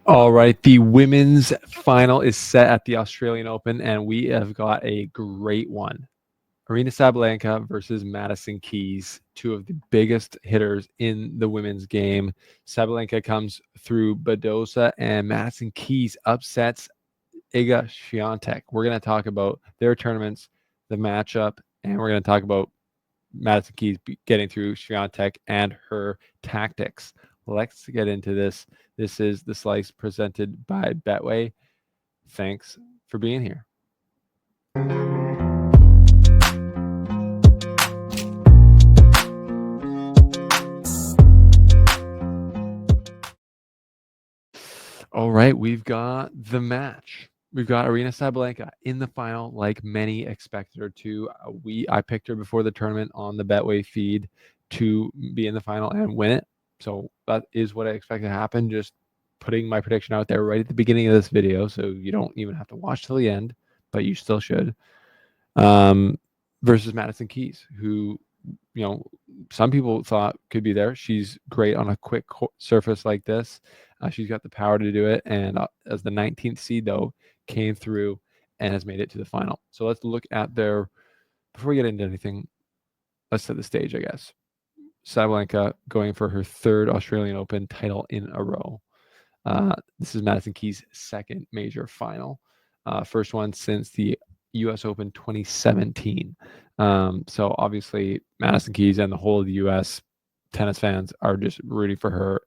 All right, the women's final is set at the Australian Open, and we have got a great one. Aryna Sabalenka versus Madison Keys, two of the biggest hitters in the women's game. Sabalenka comes through Badosa, and Madison Keys upsets Iga Swiatek. We're going to talk about their tournaments, the matchup, and we're going to talk about Madison Keys getting through Swiatek and her tactics. Let's get into this. This is the slice presented by Betway. Thanks for being here. All right, we've got the match. We've got Aryna Sabalenka in the final, like many expected her to. I picked her before the tournament on the Betway feed to be in the final and win it. So that is what I expect to happen. Just putting my prediction out there right at the beginning of this video, so you don't even have to watch till the end, but you still should. Versus Madison Keys, who, some people thought could be there. She's great on a quick surface like this. She's got the power to do it, and as the 19th seed, though, came through and has made it to the final. So let's look at their, before we get into anything, let's set the stage, I guess. Sabalenka going for her third Australian Open title in a row. This is Madison Keys' second major final. First one since the U.S. Open 2017. So obviously Madison Keys and the whole of the U.S. tennis fans are just rooting for her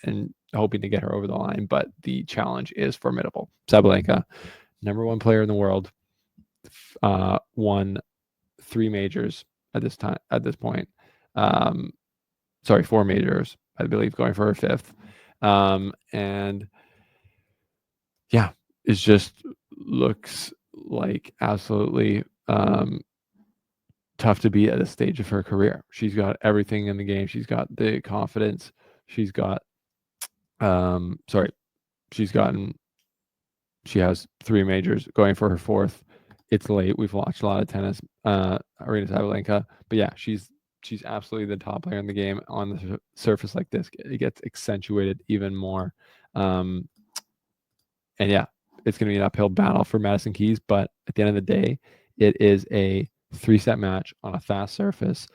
and hoping to get her over the line, but the challenge is formidable. Sabalenka, number one player in the world, won 3 majors at this point. Sorry, 4 majors, I believe, going for her 5th. And yeah, it just looks like absolutely tough to beat at this stage of her career. She's got everything in the game. She's got the confidence. She has 3 majors, going for her 4th. It's late. We've watched a lot of tennis, Aryna Sabalenka, but yeah, she's absolutely the top player in the game. On the surface like this, it gets accentuated even more. And yeah, it's going to be an uphill battle for Madison Keys, but at the end of the day, it is a 3-set match on a fast surface,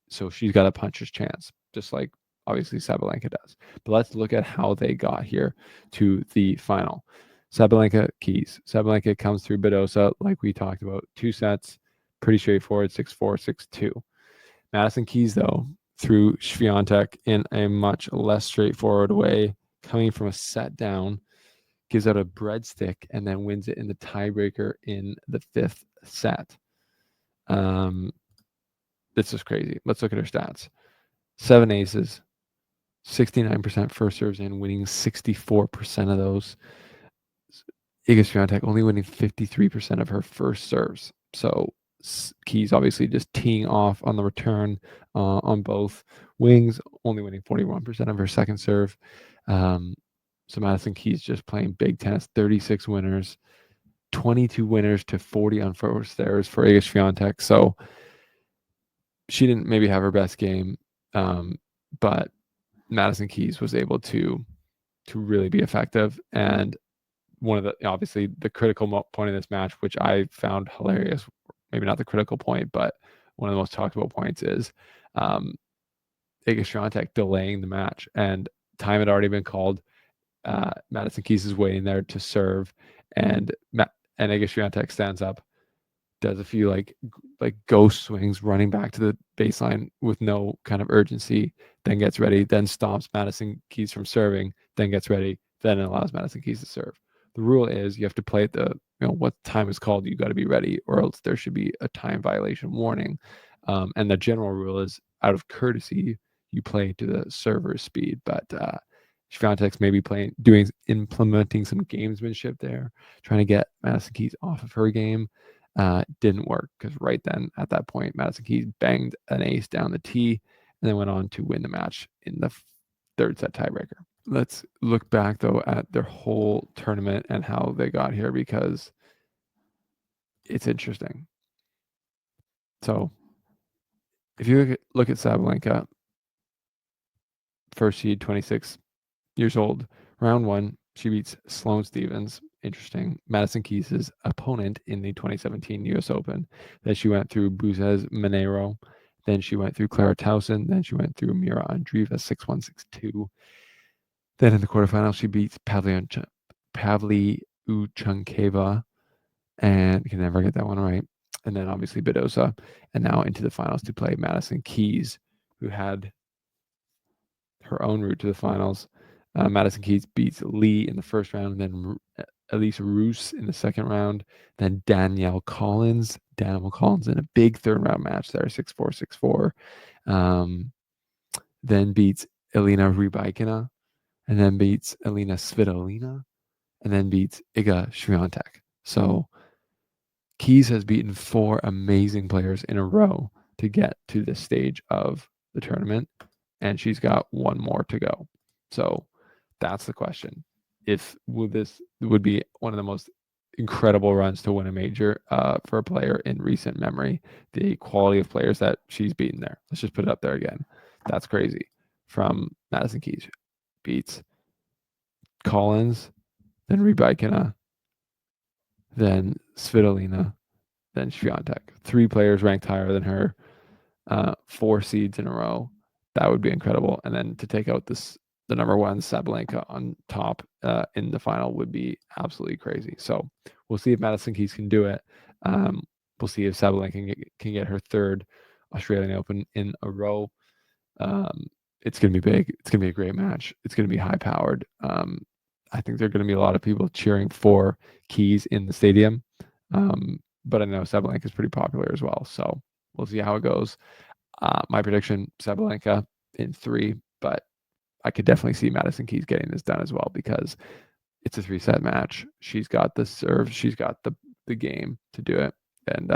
so she's got a puncher's chance, just like obviously Sabalenka does. But let's look at how they got here to the final. Sabalenka Keys. Sabalenka comes through Badosa, like we talked about, 2 sets, pretty straightforward, 6-4, 6-2. Madison Keys, though, through Swiatek in a much less straightforward way, coming from a set down, gives out a breadstick, and then wins it in the tiebreaker in the 5th set. This is crazy. Let's look at her stats. 7 aces, 69% first serves in, winning 64% of those. Iga Swiatek only winning 53% of her first serves. So Keys obviously just teeing off on the return on both wings, only winning 41% of her second serve. So Madison Keys just playing big tennis, 36 winners, 22 winners to 40 on first serves for Iga Swiatek. So she didn't maybe have her best game, but Madison Keys was able to really be effective. And one of the, obviously the critical point in this match, which I found hilarious, maybe not the critical point, but one of the most talked about points is Iga Swiatek delaying the match, and time had already been called. Madison Keys is waiting there to serve, and Iga Swiatek stands up, does a few like ghost swings, running back to the baseline with no kind of urgency, then gets ready, then stops Madison Keys from serving, then gets ready, then allows Madison Keys to serve. The rule is you have to play at the, what time is called, you got to be ready, or else there should be a time violation warning. And the general rule is, out of courtesy, you play to the server's speed. But Swiatek's maybe implementing some gamesmanship there, trying to get Madison Keys off of her game. Didn't work, because right then at that point, Madison Keys banged an ace down the tee and then went on to win the match in the 3rd set tiebreaker. Let's look back, though, at their whole tournament and how they got here, because it's interesting. So if you look at Sabalenka, first seed, 26 years old, round 1, She beats Sloane Stephens. Interesting. Madison Keys' opponent in the 2017 U.S. Open. Then she went through Buzes Monero. Then she went through Clara Towson. Then she went through Mira Andreeva 6-1, 6-2. Then in the quarterfinals, she beats Pavlyuchenkova, and can never get that one right. And then obviously Badosa, and now into the finals to play Madison Keys, who had her own route to the finals. Madison Keys beats Lee in the first round, then Elise Roos in the second round, then Danielle Collins in a big third round match there, 6-4, 6-4. Then beats Elena Rybakina, and then beats Elena Svitolina, and then beats Iga Swiatek. So Keys has beaten 4 amazing players in a row to get to this stage of the tournament, and she's got one more to go. So that's the question. If this would be one of the most incredible runs to win a major for a player in recent memory, the quality of players that she's beaten there. Let's just put it up there again. That's crazy. From Madison Keys, beats Collins, then Rybakina, then Svitolina, then Swiatek. 3 players ranked higher than her, 4 seeds in a row. That would be incredible. And then to take out the number 1 Sabalenka on top in the final would be absolutely crazy. So we'll see if Madison Keys can do it. We'll see if Sabalenka can get her 3rd Australian Open in a row. It's going to be big. It's going to be a great match. It's going to be high powered. I think there are going to be a lot of people cheering for Keys in the stadium. But I know Sabalenka is pretty popular as well. So we'll see how it goes. My prediction, Sabalenka in 3, but I could definitely see Madison Keys getting this done as well because it's a 3-set match. She's got the serve. She's got the game to do it. And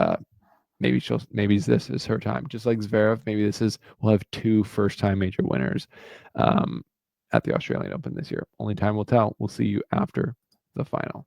maybe this is her time. Just like Zverev, we'll have 2 first-time major winners at the Australian Open this year. Only time will tell. We'll see you after the final.